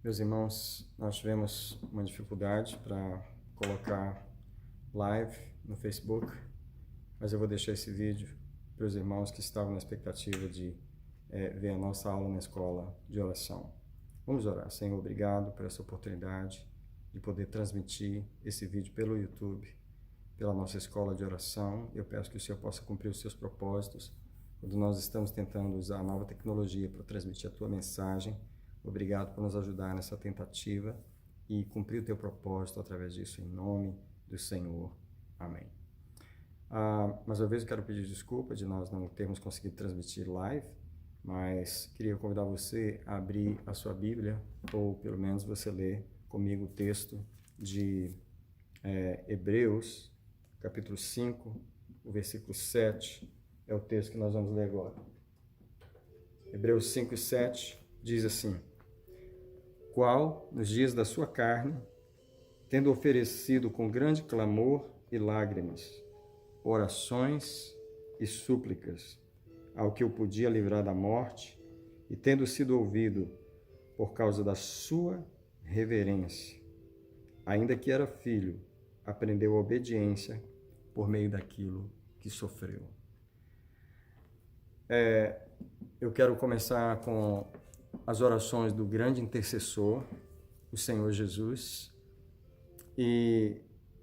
Meus irmãos, nós tivemos uma dificuldade para colocar live no Facebook, mas eu vou deixar esse vídeo para os irmãos que estavam na expectativa de ver a nossa aula na escola de oração. Vamos orar. Senhor, obrigado por essa oportunidade de poder transmitir esse vídeo pelo YouTube, pela nossa escola de oração. Eu peço que o Senhor possa cumprir os seus propósitos quando nós estamos tentando usar a nova tecnologia para transmitir a tua mensagem. Obrigado por nos ajudar nessa tentativa e cumprir o teu propósito através disso, em nome do Senhor. Amém. Mais uma vez eu quero pedir desculpa de nós não termos conseguido transmitir live, mas queria convidar você a abrir a sua Bíblia, ou pelo menos você ler comigo o texto de Hebreus, capítulo 5, o versículo 7, é o texto que nós vamos ler agora. Hebreus 5 e 7 diz assim: qual, nos dias da sua carne, tendo oferecido com grande clamor e lágrimas, orações e súplicas, ao que o podia livrar da morte, e tendo sido ouvido por causa da sua reverência, ainda que era filho, aprendeu a obediência por meio daquilo que sofreu. Eu quero começar com as orações do grande intercessor, o Senhor Jesus, e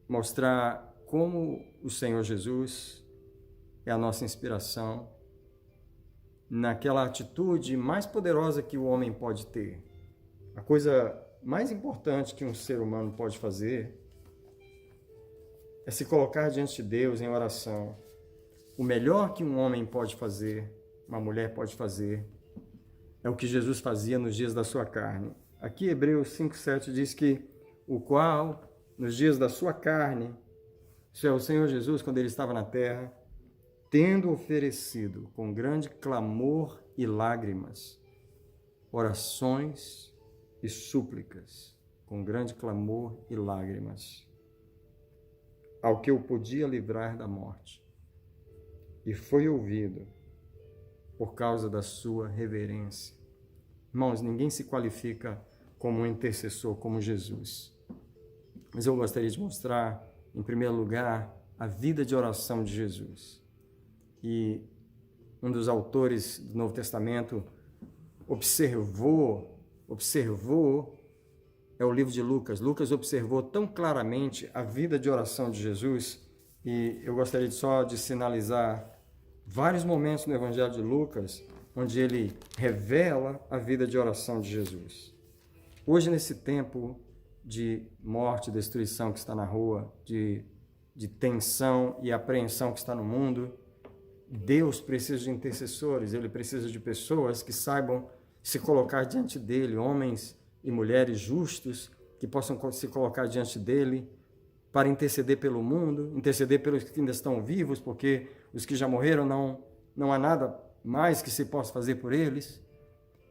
mostrar como o Senhor Jesus é a nossa inspiração naquela atitude mais poderosa que o homem pode ter. A coisa mais importante que um ser humano pode fazer é se colocar diante de Deus em oração. O melhor que um homem pode fazer, uma mulher pode fazer, é o que Jesus fazia nos dias da sua carne. Aqui Hebreus 5,7 diz que o qual, nos dias da sua carne, isso é o Senhor Jesus, quando ele estava na terra, tendo oferecido com grande clamor e lágrimas, orações e súplicas, com grande clamor e lágrimas, ao que o podia livrar da morte, e foi ouvido por causa da sua reverência. Irmãos, ninguém se qualifica como um intercessor como Jesus. Mas eu gostaria de mostrar, em primeiro lugar, a vida de oração de Jesus. E um dos autores do Novo Testamento observou, é o livro de Lucas. Lucas observou tão claramente a vida de oração de Jesus, e eu gostaria só de sinalizar vários momentos no Evangelho de Lucas, onde ele revela a vida de oração de Jesus. Hoje, nesse tempo de morte e destruição que está na rua, de tensão e apreensão que está no mundo, Deus precisa de intercessores, Ele precisa de pessoas que saibam se colocar diante dEle, homens e mulheres justos, que possam se colocar diante dEle para interceder pelo mundo, interceder pelos que ainda estão vivos, porque os que já morreram não há nada mais que se possa fazer por eles,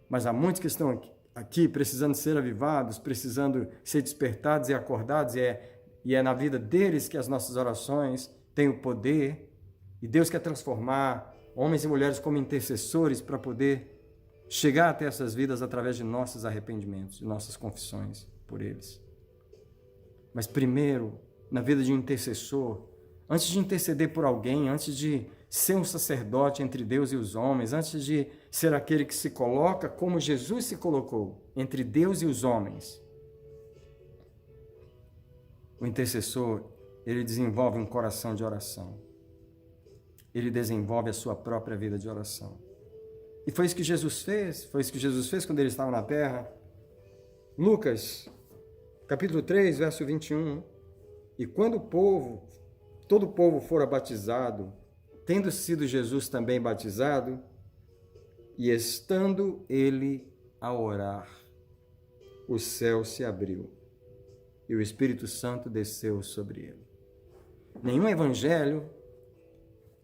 mas há muitos que estão aqui precisando ser avivados, precisando ser despertados e acordados, e é na vida deles que as nossas orações têm o poder, e Deus quer transformar homens e mulheres como intercessores para poder chegar até essas vidas através de nossos arrependimentos, de nossas confissões por eles. Mas primeiro, na vida de um intercessor, antes de interceder por alguém, antes de ser um sacerdote entre Deus e os homens, antes de ser aquele que se coloca como Jesus se colocou entre Deus e os homens, o intercessor, ele desenvolve um coração de oração. Ele desenvolve a sua própria vida de oração. E foi isso que Jesus fez, quando ele estava na terra. Lucas, capítulo 3, verso 21. E quando todo o povo fora batizado, tendo sido Jesus também batizado, e estando ele a orar, o céu se abriu e o Espírito Santo desceu sobre ele. Nenhum evangelho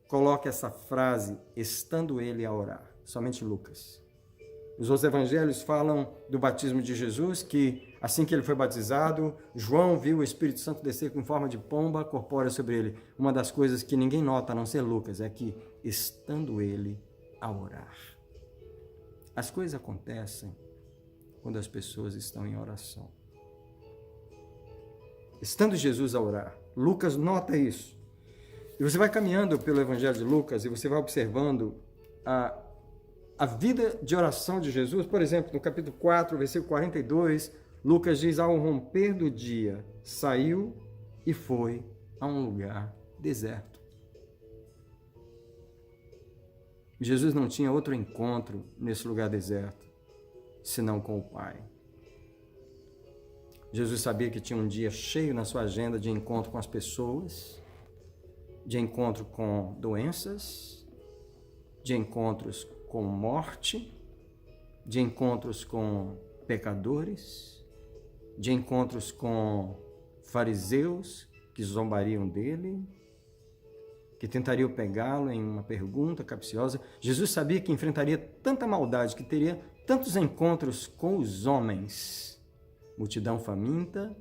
coloca essa frase, estando ele a orar, somente Lucas. Os outros evangelhos falam do batismo de Jesus, que assim que ele foi batizado, João viu o Espírito Santo descer com forma de pomba corpórea sobre ele. Uma das coisas que ninguém nota, a não ser Lucas, é que estando ele a orar. As coisas acontecem quando as pessoas estão em oração. Estando Jesus a orar, Lucas nota isso. E você vai caminhando pelo Evangelho de Lucas e você vai observando a vida de oração de Jesus. Por exemplo, no capítulo 4, versículo 42, Lucas diz: ao romper do dia, saiu e foi a um lugar deserto. Jesus não tinha outro encontro nesse lugar deserto, senão com o Pai. Jesus sabia que tinha um dia cheio na sua agenda de encontro com as pessoas, de encontro com doenças, de encontros com morte, de encontros com pecadores, de encontros com fariseus que zombariam dele, que tentariam pegá-lo em uma pergunta capciosa. Jesus sabia que enfrentaria tanta maldade, que teria tantos encontros com os homens, multidão faminta,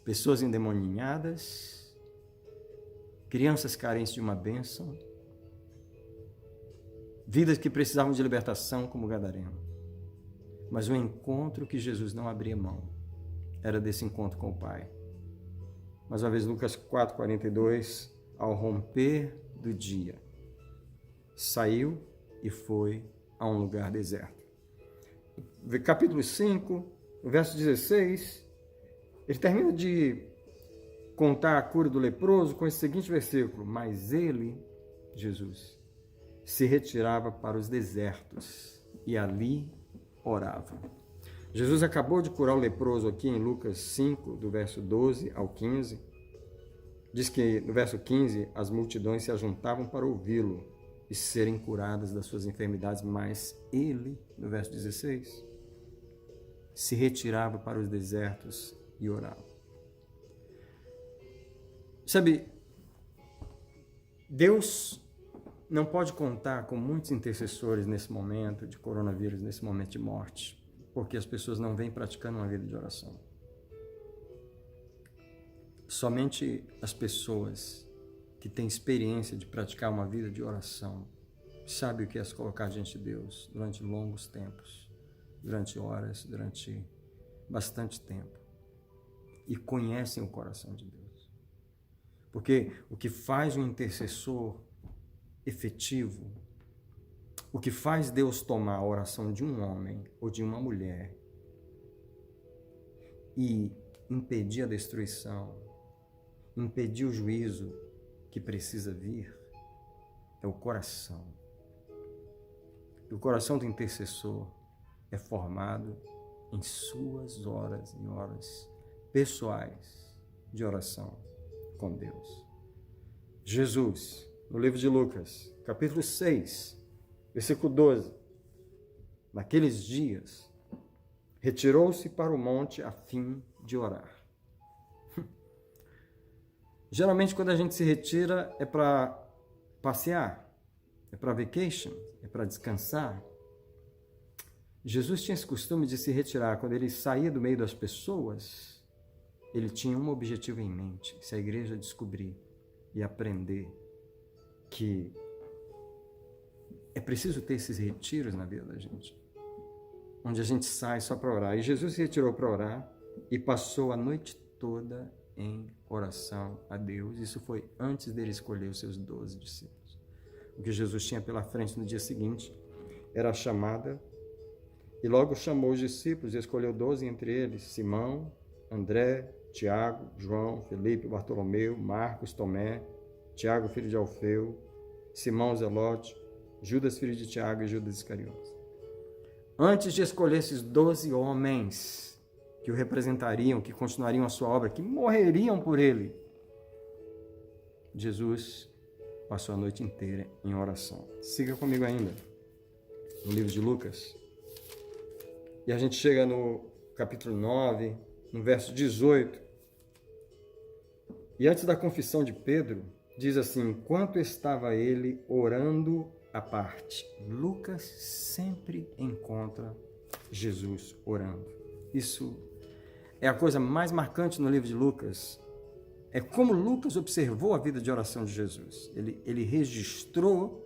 pessoas endemoninhadas, crianças carentes de uma bênção, vidas que precisavam de libertação como Gadareno. Mas o encontro que Jesus não abria mão era desse encontro com o Pai. Mais uma vez, Lucas 4:42, ao romper do dia, saiu e foi a um lugar deserto. Capítulo 5, verso 16, ele termina de contar a cura do leproso com esse seguinte versículo: mas ele, Jesus, se retirava para os desertos e ali orava. Jesus acabou de curar o leproso aqui em Lucas 5, do verso 12 ao 15. Diz que no verso 15 as multidões se ajuntavam para ouvi-lo e serem curadas das suas enfermidades, mas ele, no verso 16, se retirava para os desertos e orava. Sabe, Deus não pode contar com muitos intercessores nesse momento de coronavírus, nesse momento de morte, porque as pessoas não vêm praticando uma vida de oração. Somente as pessoas que têm experiência de praticar uma vida de oração sabem o que é se colocar diante de Deus durante longos tempos, durante horas, durante bastante tempo, e conhecem o coração de Deus. Porque o que faz um intercessor efetivo, o que faz Deus tomar a oração de um homem ou de uma mulher e impedir a destruição, impedir o juízo que precisa vir, é o coração. E o coração do intercessor é formado em suas horas e horas pessoais de oração com Deus. Jesus, no livro de Lucas, capítulo 6, versículo 12, naqueles dias, retirou-se para o monte a fim de orar. Geralmente, quando a gente se retira, é para passear, é para vacation, é para descansar. Jesus tinha esse costume de se retirar. Quando ele saía do meio das pessoas, ele tinha um objetivo em mente: se a igreja descobrir e aprender que é preciso ter esses retiros na vida da gente, onde a gente sai só para orar. E Jesus se retirou para orar e passou a noite toda em oração a Deus. Isso foi antes dele escolher os seus 12 discípulos. O que Jesus tinha pela frente no dia seguinte era a chamada, e logo chamou os discípulos e escolheu 12 entre eles: Simão, André, Tiago, João, Felipe, Bartolomeu, Marcos, Tomé, Tiago, filho de Alfeu, Simão Zelote, Judas, filho de Tiago, e Judas Iscariotes. Antes de escolher esses 12 homens que o representariam, que continuariam a sua obra, que morreriam por ele, Jesus passou a noite inteira em oração. Siga comigo ainda, no livro de Lucas. E a gente chega no capítulo 9, no verso 18. E antes da confissão de Pedro, diz assim: enquanto estava ele orando à parte. Lucas sempre encontra Jesus orando. Isso é a coisa mais marcante no livro de Lucas. É como Lucas observou a vida de oração de Jesus. Ele registrou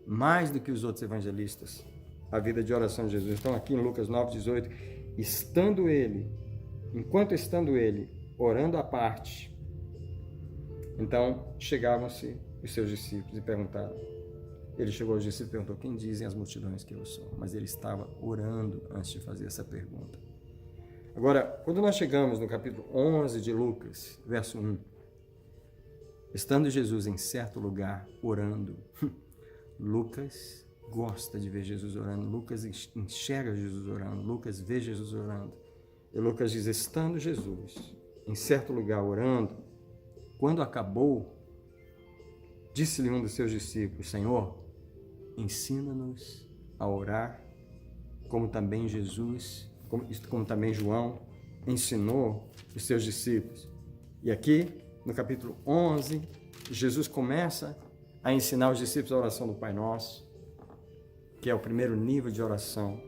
mais do que os outros evangelistas a vida de oração de Jesus. Então aqui em Lucas 9:18, enquanto estando ele orando à parte, então chegavam-se os seus discípulos e perguntaram. Ele chegou aos discípulos e perguntou: quem dizem as multidões que eu sou? Mas ele estava orando antes de fazer essa pergunta. Agora, quando nós chegamos no capítulo 11 de Lucas, verso 1, estando Jesus em certo lugar orando, Lucas gosta de ver Jesus orando, Lucas enxerga Jesus orando, Lucas vê Jesus orando. E Lucas diz: estando Jesus em certo lugar orando, quando acabou, disse-lhe um dos seus discípulos: Senhor, ensina-nos a orar, como também João ensinou os seus discípulos. E aqui, no capítulo 11, Jesus começa a ensinar os discípulos a oração do Pai Nosso, que é o primeiro nível de oração,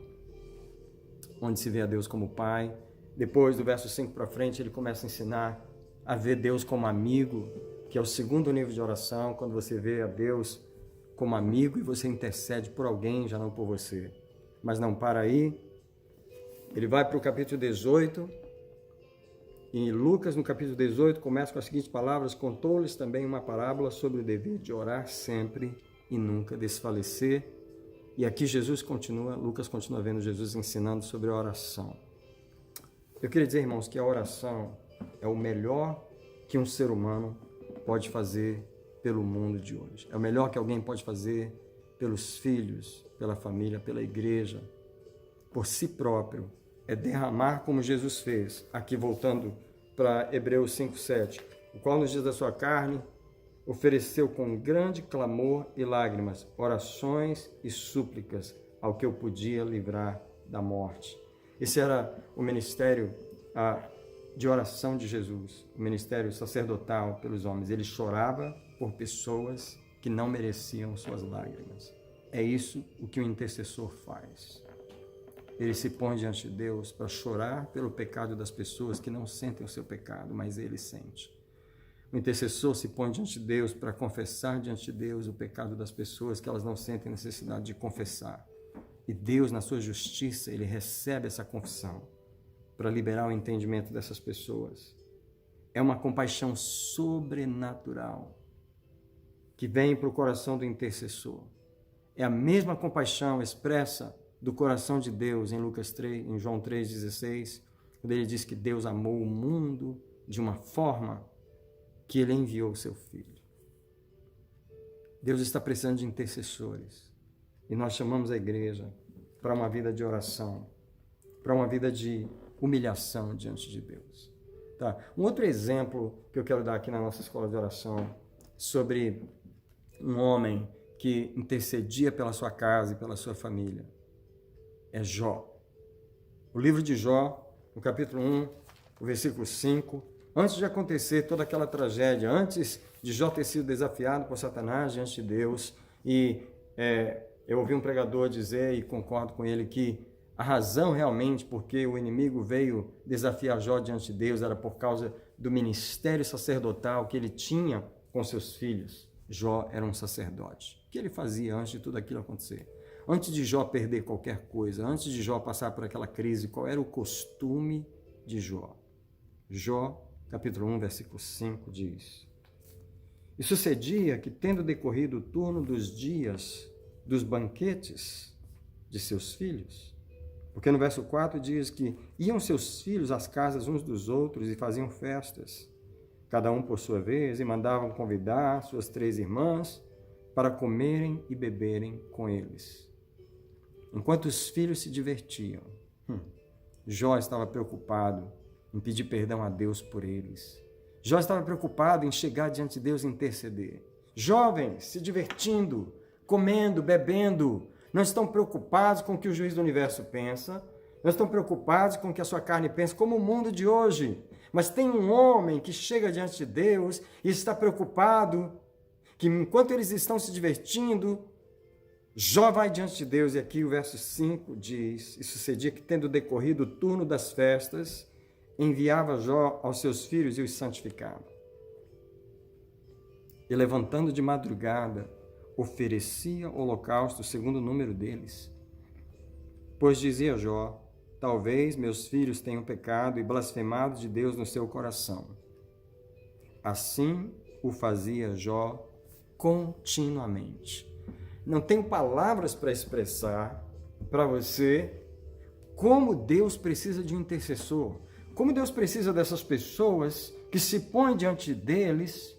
onde se vê a Deus como Pai. Depois, do verso 5 para frente, ele começa a ensinar a ver Deus como amigo, que é o segundo nível de oração, quando você vê a Deus como amigo e você intercede por alguém, já não por você. Mas não para aí. Ele vai para o capítulo 18, e Lucas, no capítulo 18, começa com as seguintes palavras: contou-lhes também uma parábola sobre o dever de orar sempre e nunca desfalecer. E aqui Lucas continua vendo Jesus ensinando sobre a oração. Eu queria dizer, irmãos, que a oração é o melhor que um ser humano pode fazer pelo mundo de hoje. É o melhor que alguém pode fazer pelos filhos, pela família, pela igreja, por si próprio. É derramar como Jesus fez. Aqui voltando para Hebreus 5:7, o qual nos dias da sua carne ofereceu com grande clamor e lágrimas, orações e súplicas ao que eu podia livrar da morte. Esse era o ministério de oração de Jesus, o ministério sacerdotal pelos homens. Ele chorava por pessoas que não mereciam suas lágrimas. É isso o que o intercessor faz. Ele se põe diante de Deus para chorar pelo pecado das pessoas que não sentem o seu pecado, mas ele sente. O intercessor se põe diante de Deus para confessar diante de Deus o pecado das pessoas que elas não sentem necessidade de confessar. E Deus, na sua justiça, ele recebe essa confissão para liberar o entendimento dessas pessoas. É uma compaixão sobrenatural que vem para o coração do intercessor. É a mesma compaixão expressa do coração de Deus em João 3,16, quando ele diz que Deus amou o mundo de uma forma que ele enviou o seu Filho. Deus está precisando de intercessores. E nós chamamos a igreja para uma vida de oração, para uma vida de humilhação diante de Deus. Tá? Um outro exemplo que eu quero dar aqui na nossa escola de oração, sobre um homem que intercedia pela sua casa e pela sua família, é Jó. O livro de Jó, no capítulo 1, o versículo 5, antes de acontecer toda aquela tragédia, antes de Jó ter sido desafiado por Satanás diante de Deus, e eu ouvi um pregador dizer, e concordo com ele, que a razão realmente porque o inimigo veio desafiar Jó diante de Deus era por causa do ministério sacerdotal que ele tinha com seus filhos. Jó era um sacerdote. O que ele fazia antes de tudo aquilo acontecer? Antes de Jó perder qualquer coisa, antes de Jó passar por aquela crise, qual era o costume de Jó? Jó, capítulo 1, versículo 5, diz: E sucedia que, tendo decorrido o turno dos dias dos banquetes de seus filhos, porque no verso 4 diz que iam seus filhos às casas uns dos outros e faziam festas, cada um por sua vez, e mandavam convidar suas 3 irmãs para comerem e beberem com eles. Enquanto os filhos se divertiam, Jó estava preocupado em pedir perdão a Deus por eles. Jó estava preocupado em chegar diante de Deus e interceder. Jovens se divertindo, comendo, bebendo, não estão preocupados com o que o juiz do universo pensa, não estão preocupados com o que a sua carne pensa, como o mundo de hoje. Mas tem um homem que chega diante de Deus e está preocupado que enquanto eles estão se divertindo, Jó vai diante de Deus, e aqui o verso 5 diz: E sucedia que, tendo decorrido o turno das festas, enviava Jó aos seus filhos e os santificava. E levantando de madrugada, oferecia holocausto segundo o número deles. Pois dizia Jó: talvez meus filhos tenham pecado e blasfemado de Deus no seu coração. Assim o fazia Jó continuamente. Não tenho palavras para expressar para você como Deus precisa de um intercessor, como Deus precisa dessas pessoas que se põem diante deles,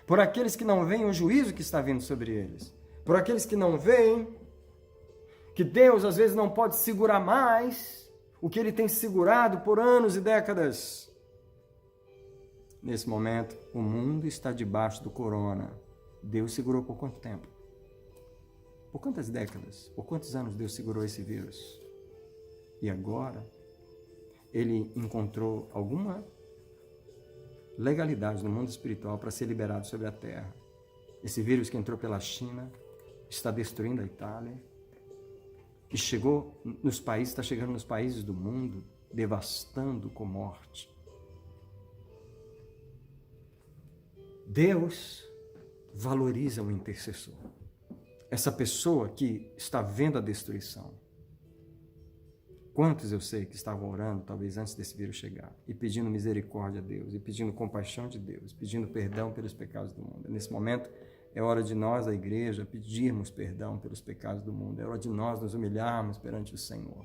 por aqueles que não veem o juízo que está vindo sobre eles, por aqueles que não veem que Deus às vezes não pode segurar mais o que ele tem segurado por anos e décadas. Nesse momento, o mundo está debaixo do corona. Deus segurou por quanto tempo? Por quantas décadas? Por quantos anos Deus segurou esse vírus? E agora, ele encontrou alguma legalidade no mundo espiritual para ser liberado sobre a terra. Esse vírus que entrou pela China está destruindo a Itália, que chegou nos países, está chegando nos países do mundo, devastando com morte. Deus valoriza o intercessor. Essa pessoa que está vendo a destruição. Quantos eu sei que estavam orando, talvez antes desse vírus chegar, e pedindo misericórdia a Deus, e pedindo compaixão de Deus, pedindo perdão pelos pecados do mundo. Nesse momento, é hora de nós, a igreja, pedirmos perdão pelos pecados do mundo. É hora de nós nos humilharmos perante o Senhor.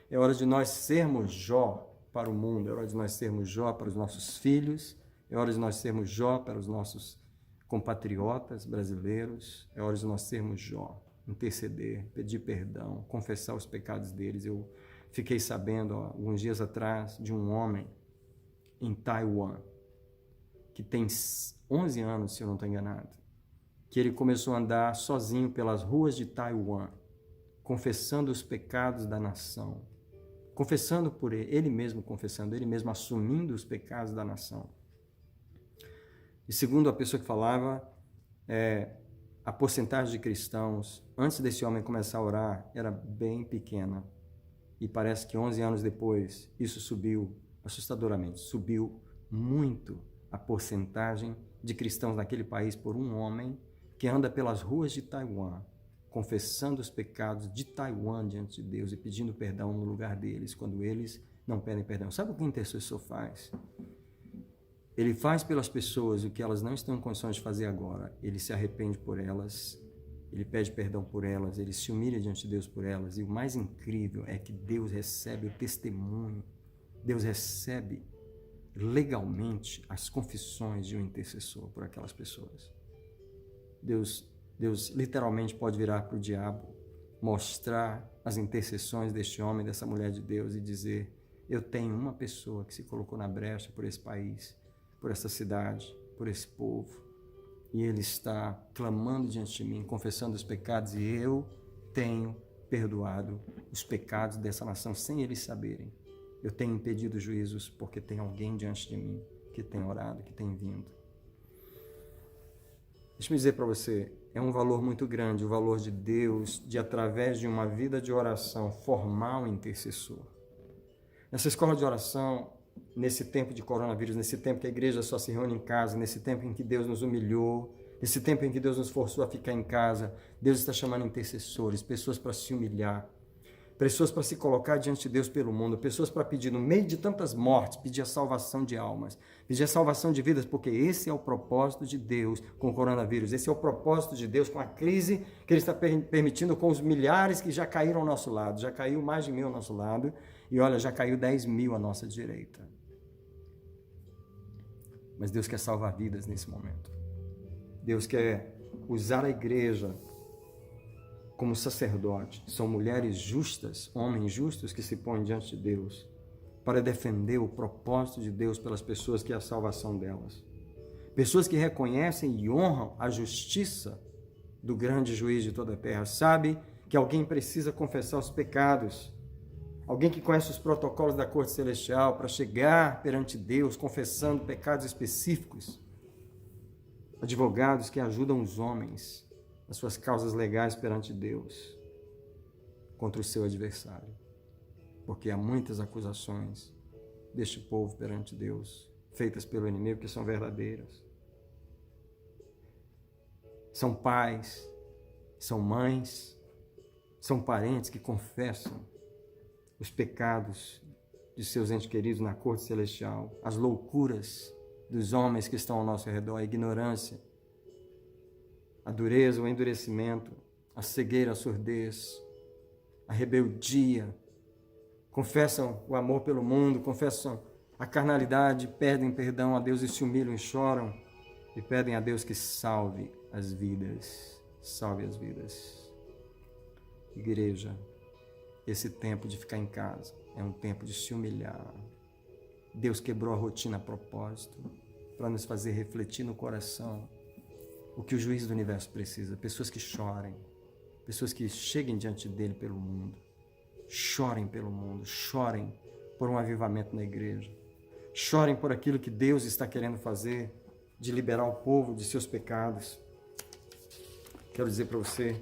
É hora de nós sermos Jó para o mundo. É hora de nós sermos Jó para os nossos filhos. É hora de nós sermos Jó para os nossos compatriotas brasileiros. É hora de nós sermos Jó. Interceder, pedir perdão, confessar os pecados deles. Eu fiquei sabendo, alguns dias atrás, de um homem em Taiwan, que tem 11 anos, se eu não estou enganado, que ele começou a andar sozinho pelas ruas de Taiwan, confessando os pecados da nação, confessando por ele mesmo confessando, ele mesmo assumindo os pecados da nação. E segundo a pessoa que falava, a porcentagem de cristãos, antes desse homem começar a orar, era bem pequena. E parece que 11 anos depois, isso subiu assustadoramente, subiu muito a porcentagem de cristãos naquele país por um homem que anda pelas ruas de Taiwan, confessando os pecados de Taiwan diante de Deus e pedindo perdão no lugar deles, quando eles não pedem perdão. Sabe o que o intercessor faz? Ele faz pelas pessoas o que elas não estão em condições de fazer agora. Ele se arrepende por elas, ele pede perdão por elas, ele se humilha diante de Deus por elas. E o mais incrível é que Deus recebe o testemunho, Deus recebe legalmente as confissões de um intercessor por aquelas pessoas. Deus literalmente pode virar para o diabo, mostrar as intercessões deste homem, dessa mulher de Deus e dizer: eu tenho uma pessoa que se colocou na brecha por esse país, por essa cidade, por esse povo, e ele está clamando diante de mim, confessando os pecados, e eu tenho perdoado os pecados dessa nação sem eles saberem. Eu tenho impedido juízos porque tem alguém diante de mim que tem orado, que tem vindo. Deixa eu dizer para você, é um valor muito grande, o valor de Deus, de através de uma vida de oração, formar um intercessor. Nessa escola de oração, nesse tempo de coronavírus, nesse tempo que a igreja só se reúne em casa, nesse tempo em que Deus nos humilhou, nesse tempo em que Deus nos forçou a ficar em casa, Deus está chamando intercessores, pessoas para se humilhar, pessoas para se colocar diante de Deus pelo mundo, pessoas para pedir, no meio de tantas mortes, pedir a salvação de almas, pedir a salvação de vidas, porque esse é o propósito de Deus com o coronavírus, esse é o propósito de Deus com a crise que Ele está permitindo com os milhares que já caíram ao nosso lado, já caiu mais de 1.000 ao nosso lado, e olha, já caiu 10.000 à nossa direita. Mas Deus quer salvar vidas nesse momento. Deus quer usar a igreja como sacerdote. São mulheres justas, homens justos que se põem diante de Deus para defender o propósito de Deus pelas pessoas, que é a salvação delas. Pessoas que reconhecem e honram a justiça do grande juiz de toda a terra. Sabe que alguém precisa confessar os pecados. Alguém que conhece os protocolos da corte celestial para chegar perante Deus confessando pecados específicos. Advogados que ajudam os homens nas suas causas legais perante Deus contra o seu adversário. Porque há muitas acusações deste povo perante Deus, feitas pelo inimigo, que são verdadeiras. São pais, são mães, são parentes que confessam os pecados de seus entes queridos na corte celestial, as loucuras dos homens que estão ao nosso redor, a ignorância, a dureza, o endurecimento, a cegueira, a surdez, a rebeldia, confessam o amor pelo mundo, confessam a carnalidade, pedem perdão a Deus e se humilham e choram e pedem a Deus que salve as vidas. Salve as vidas. Igreja, esse tempo de ficar em casa é um tempo de se humilhar. Deus quebrou a rotina a propósito para nos fazer refletir no coração o que o juiz do universo precisa. Pessoas que chorem, pessoas que cheguem diante dele pelo mundo, chorem pelo mundo, chorem por um avivamento na igreja, chorem por aquilo que Deus está querendo fazer, de liberar o povo de seus pecados. Quero dizer para você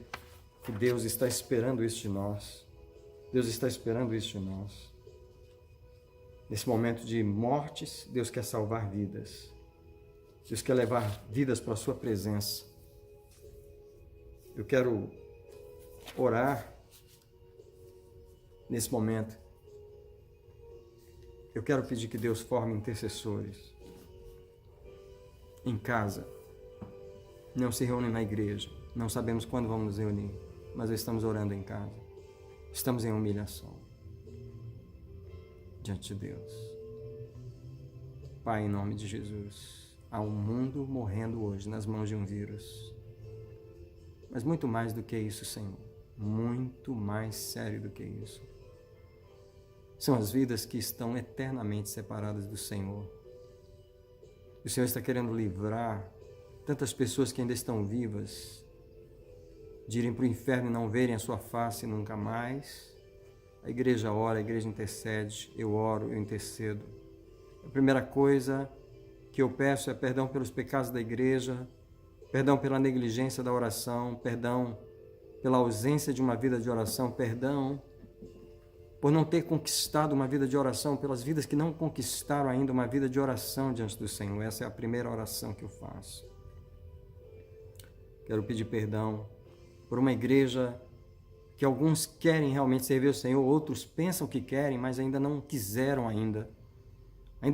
que Deus está esperando isso de nós. Deus está esperando isso de nós. Nesse momento de mortes, Deus quer salvar vidas. Deus quer levar vidas para a sua presença. Eu quero orar nesse momento. Eu quero pedir que Deus forme intercessores em casa. Não se reúnem na igreja. Não sabemos quando vamos nos reunir, mas estamos orando em casa. Estamos em humilhação diante de Deus. Pai, em nome de Jesus, há um mundo morrendo hoje nas mãos de um vírus. Mas muito mais do que isso, Senhor. Muito mais sério do que isso. São as vidas que estão eternamente separadas do Senhor. O Senhor está querendo livrar tantas pessoas que ainda estão vivas de irem para o inferno e não verem a sua face nunca mais. A igreja ora, a igreja intercede, eu oro, eu intercedo. A primeira coisa que eu peço é perdão pelos pecados da igreja, perdão pela negligência da oração, perdão pela ausência de uma vida de oração, perdão por não ter conquistado uma vida de oração, pelas vidas que não conquistaram ainda uma vida de oração diante do Senhor. Essa é a primeira oração que eu faço. Quero pedir perdão por uma igreja que alguns querem realmente servir o Senhor, outros pensam que querem, mas ainda não quiseram ainda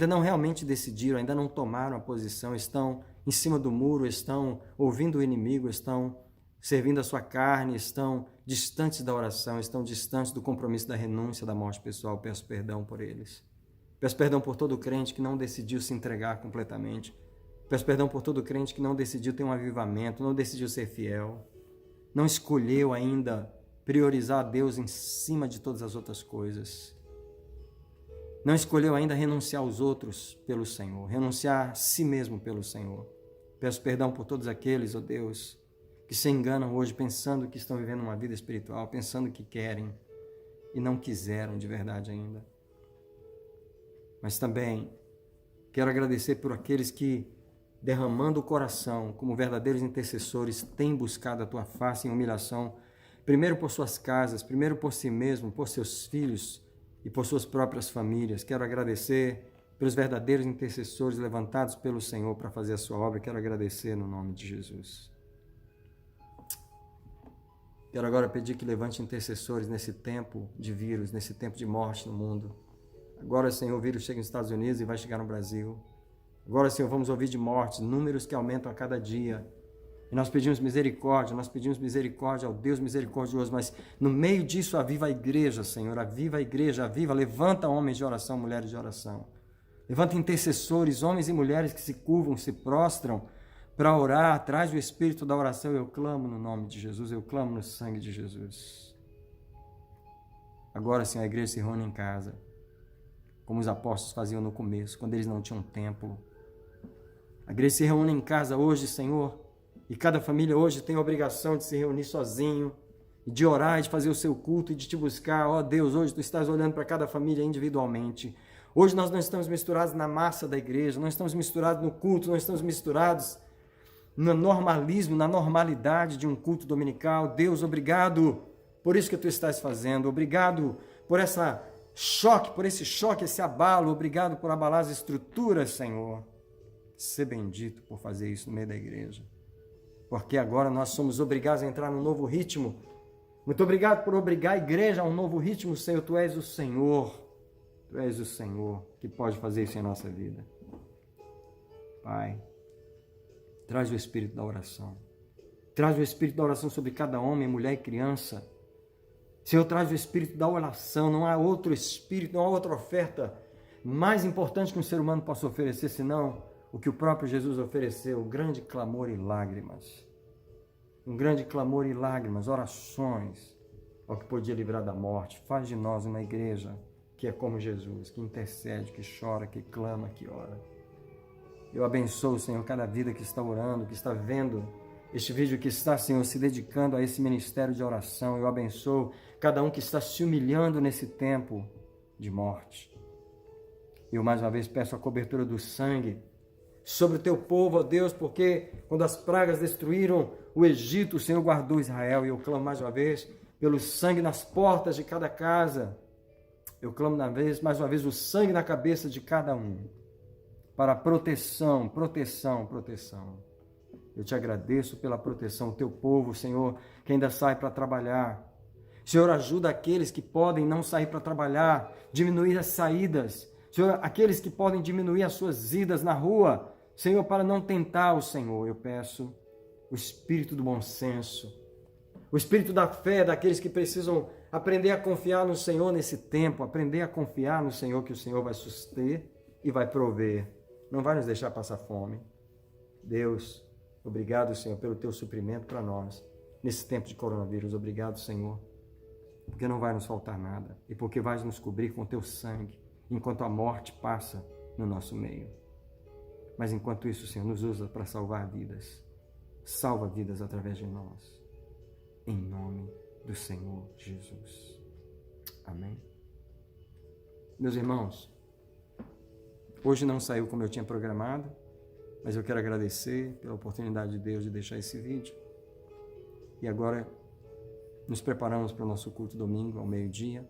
não realmente decidiram, ainda não tomaram a posição, estão em cima do muro, estão ouvindo o inimigo, estão servindo a sua carne, estão distantes da oração, estão distantes do compromisso da renúncia, da morte pessoal. Peço perdão por eles. Peço perdão por todo crente que não decidiu se entregar completamente. Peço perdão por todo crente que não decidiu ter um avivamento, não decidiu ser fiel, não escolheu ainda priorizar a Deus em cima de todas as outras coisas. Não escolheu ainda renunciar aos outros pelo Senhor, renunciar a si mesmo pelo Senhor. Peço perdão por todos aqueles, ó Deus, que se enganam hoje pensando que estão vivendo uma vida espiritual, pensando que querem e não quiseram de verdade ainda. Mas também quero agradecer por aqueles que, derramando o coração, como verdadeiros intercessores, têm buscado a Tua face em humilhação, primeiro por suas casas, primeiro por si mesmo, por seus filhos e por suas próprias famílias. Quero agradecer pelos verdadeiros intercessores levantados pelo Senhor para fazer a sua obra. Quero agradecer no nome de Jesus. Quero agora pedir que levante intercessores nesse tempo de vírus, nesse tempo de morte no mundo. Agora, Senhor, o vírus chega nos Estados Unidos e vai chegar no Brasil. Agora, Senhor, vamos ouvir de mortes, números que aumentam a cada dia. E nós pedimos misericórdia ao Deus misericordioso, mas no meio disso aviva a igreja, Senhor, aviva a igreja, aviva, levanta homens de oração, mulheres de oração. Levanta intercessores, homens e mulheres que se curvam, se prostram para orar, atrás do espírito da oração. Eu clamo no nome de Jesus, eu clamo no sangue de Jesus. Agora, Senhor, a igreja se reúne em casa, como os apóstolos faziam no começo, quando eles não tinham templo. A igreja se reúne em casa hoje, Senhor, e cada família hoje tem a obrigação de se reunir sozinho, de orar, de fazer o seu culto e de te buscar. Ó Deus, hoje tu estás olhando para cada família individualmente. Hoje nós não estamos misturados na massa da igreja, não estamos misturados no culto, não estamos misturados no normalismo, na normalidade de um culto dominical. Deus, obrigado por isso que tu estás fazendo. Obrigado por esse choque, esse abalo. Obrigado por abalar as estruturas, Senhor. Ser bendito por fazer isso no meio da igreja. Porque agora nós somos obrigados a entrar num novo ritmo, Muito obrigado por obrigar a igreja a um novo ritmo, Senhor. Tu és o Senhor. Tu és o Senhor que pode fazer isso em nossa vida. Pai, traz o espírito da oração. Traz o espírito da oração sobre cada homem, mulher e criança. Senhor, traz o espírito da oração. Não há outro espírito, não há outra oferta mais importante que um ser humano possa oferecer, senão o que o próprio Jesus ofereceu, grande clamor e lágrimas. Um grande clamor e lágrimas, orações ao que podia livrar da morte. Faz de nós uma igreja que é como Jesus, que intercede, que chora, que clama, que ora. Eu abençoo, Senhor, cada vida que está orando, que está vendo este vídeo, que está, Senhor, se dedicando a esse ministério de oração. Eu abençoo cada um que está se humilhando nesse tempo de morte. Eu mais uma vez peço a cobertura do sangue sobre o teu povo, ó Deus, porque quando as pragas destruíram o Egito, o Senhor guardou Israel. E eu clamo mais uma vez pelo sangue nas portas de cada casa. Eu clamo mais uma vez o sangue na cabeça de cada um, para proteção, proteção, proteção. Eu te agradeço pela proteção do teu povo, Senhor, que ainda sai para trabalhar. Senhor, ajuda aqueles que podem não sair para trabalhar, diminuir as saídas. Senhor, aqueles que podem diminuir as suas idas na rua, Senhor, para não tentar o Senhor, eu peço o espírito do bom senso, o espírito da fé daqueles que precisam aprender a confiar no Senhor nesse tempo, aprender a confiar no Senhor, que o Senhor vai suster e vai prover, não vai nos deixar passar fome. Deus, obrigado, Senhor, pelo teu suprimento para nós nesse tempo de coronavírus. Obrigado, Senhor, porque não vai nos faltar nada e porque vais nos cobrir com o teu sangue enquanto a morte passa no nosso meio. Mas enquanto isso, Senhor, nos usa para salvar vidas. Salva vidas através de nós. Em nome do Senhor Jesus. Amém. Meus irmãos, hoje não saiu como eu tinha programado, mas eu quero agradecer pela oportunidade de Deus de deixar esse vídeo. E agora nos preparamos para o nosso culto domingo ao meio-dia.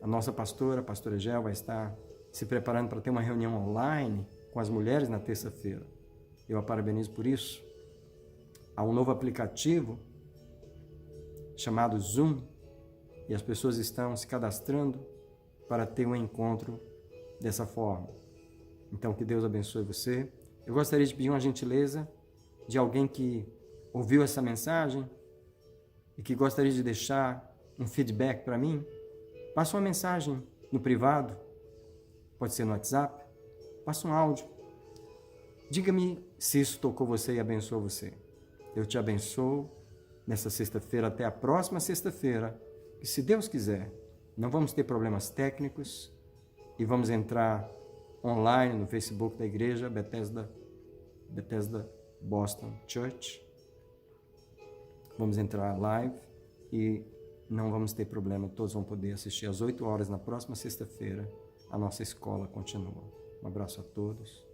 A nossa pastora, a pastora Gel, vai estar se preparando para ter uma reunião online com as mulheres na terça-feira. Eu a parabenizo por isso. Há um novo aplicativo chamado Zoom e as pessoas estão se cadastrando para ter um encontro dessa forma. Então, que Deus abençoe você. Eu gostaria de pedir uma gentileza de alguém que ouviu essa mensagem e que gostaria de deixar um feedback para mim. Passa uma mensagem no privado, pode ser no WhatsApp, passa um áudio. Diga-me se isso tocou você e abençoou você. Eu te abençoo nessa sexta-feira, até a próxima sexta-feira, e se Deus quiser, não vamos ter problemas técnicos e vamos entrar online no Facebook da igreja Bethesda Boston Church. Vamos entrar live e não vamos ter problema, todos vão poder assistir às 8 horas na próxima sexta-feira. A nossa escola continua. Um abraço a todos.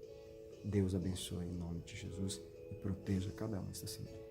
Deus abençoe em nome de Jesus e proteja cada um esta semana.